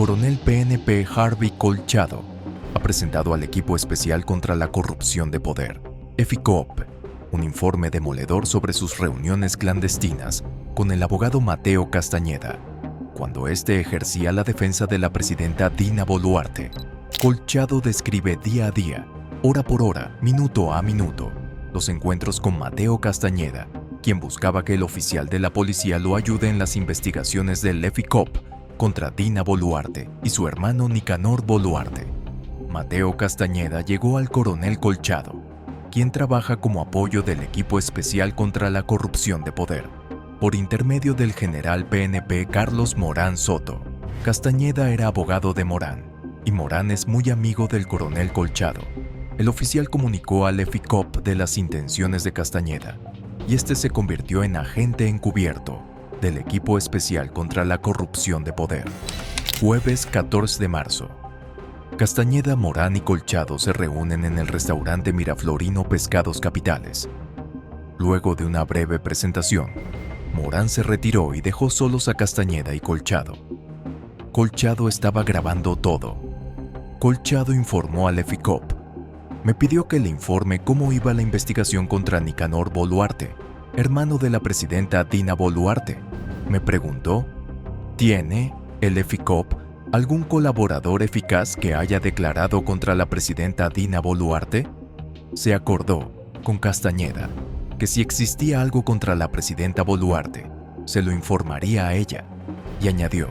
coronel PNP Harvey Colchado ha presentado al Equipo Especial contra la Corrupción de Poder, EFICOP, un informe demoledor sobre sus reuniones clandestinas con el abogado Mateo Castañeda, cuando éste ejercía la defensa de la presidenta Dina Boluarte. Colchado describe día a día, hora por hora, minuto a minuto, los encuentros con Mateo Castañeda, quien buscaba que el oficial de la policía lo ayude en las investigaciones del EFICOP contra Dina Boluarte y su hermano Nicanor Boluarte. Mateo Castañeda llegó al coronel Colchado, quien trabaja como apoyo del Equipo Especial contra la Corrupción de Poder, por intermedio del general PNP Carlos Morán Soto. Castañeda era abogado de Morán, y Morán es muy amigo del coronel Colchado. El oficial comunicó al EFICOP de las intenciones de Castañeda, y este se convirtió en agente encubierto del Equipo Especial contra la Corrupción de Poder. Jueves 14 de marzo. Castañeda, Morán y Colchado se reúnen en el restaurante Miraflorino Pescados Capitales. Luego de una breve presentación, Morán se retiró y dejó solos a Castañeda y Colchado. Colchado estaba grabando todo. Colchado informó al EFICOP. Me pidió que le informe cómo iba la investigación contra Nicanor Boluarte, hermano de la presidenta Dina Boluarte. Me preguntó, ¿tiene el EFICOP algún colaborador eficaz que haya declarado contra la presidenta Dina Boluarte? Se acordó con Castañeda que si existía algo contra la presidenta Boluarte, se lo informaría a ella, y añadió,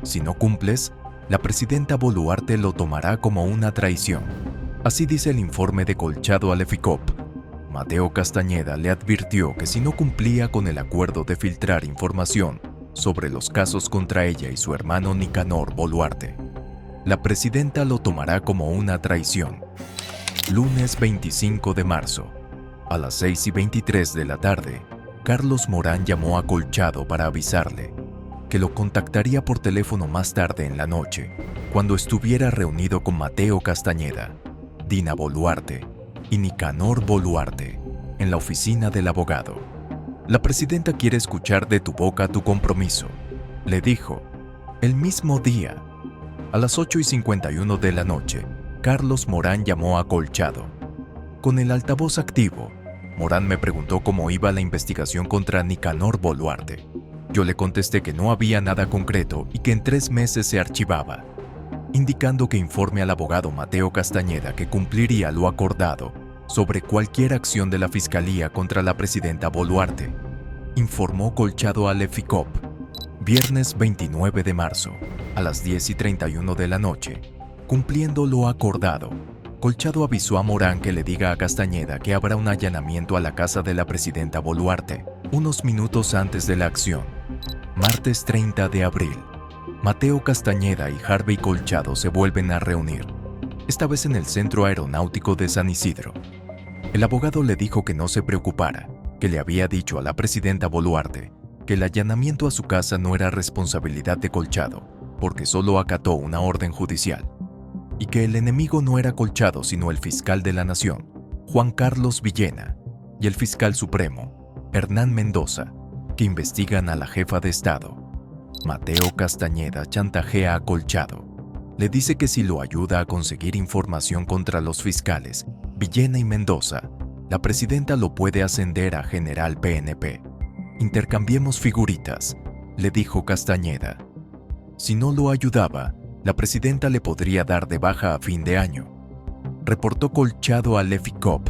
si no cumples, la presidenta Boluarte lo tomará como una traición. Así dice el informe de Colchado al EFICOP. Mateo Castañeda le advirtió que si no cumplía con el acuerdo de filtrar información sobre los casos contra ella y su hermano Nicanor Boluarte, la presidenta lo tomará como una traición. Lunes 25 de marzo, a las 6:23 de la tarde, Carlos Morán llamó a Colchado para avisarle que lo contactaría por teléfono más tarde en la noche, cuando estuviera reunido con Mateo Castañeda, Dina Boluarte y Nicanor Boluarte en la oficina del abogado. La presidenta quiere escuchar de tu boca tu compromiso, le dijo. El mismo día, a las 8:51 de la noche, Carlos Morán llamó a Colchado. Con el altavoz activo, Morán me preguntó cómo iba la investigación contra Nicanor Boluarte. Yo le contesté que no había nada concreto y que en 3 meses se archivaba, indicando que informe al abogado Mateo Castañeda que cumpliría lo acordado sobre cualquier acción de la Fiscalía contra la presidenta Boluarte, informó Colchado al EFICOP. Viernes 29 de marzo, a las 10:31 de la noche, cumpliendo lo acordado, Colchado avisó a Morán que le diga a Castañeda que habrá un allanamiento a la casa de la presidenta Boluarte, unos minutos antes de la acción. Martes 30 de abril. Mateo Castañeda y Harvey Colchado se vuelven a reunir, esta vez en el Centro Aeronáutico de San Isidro. El abogado le dijo que no se preocupara, que le había dicho a la presidenta Boluarte que el allanamiento a su casa no era responsabilidad de Colchado, porque solo acató una orden judicial, y que el enemigo no era Colchado sino el fiscal de la Nación, Juan Carlos Villena, y el fiscal supremo, Hernán Mendoza, que investigan a la jefa de Estado. Mateo Castañeda chantajea a Colchado. Le dice que si lo ayuda a conseguir información contra los fiscales Villena y Mendoza, la presidenta lo puede ascender a general PNP. Intercambiemos figuritas, le dijo Castañeda. Si no lo ayudaba, la presidenta le podría dar de baja a fin de año. Reportó Colchado al EFICOP.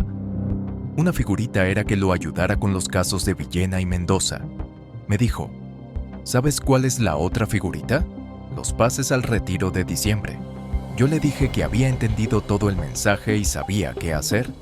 Una figurita era que lo ayudara con los casos de Villena y Mendoza. Me dijo, ¿sabes cuál es la otra figurita? Los pases al retiro de diciembre. Yo le dije que había entendido todo el mensaje y sabía qué hacer.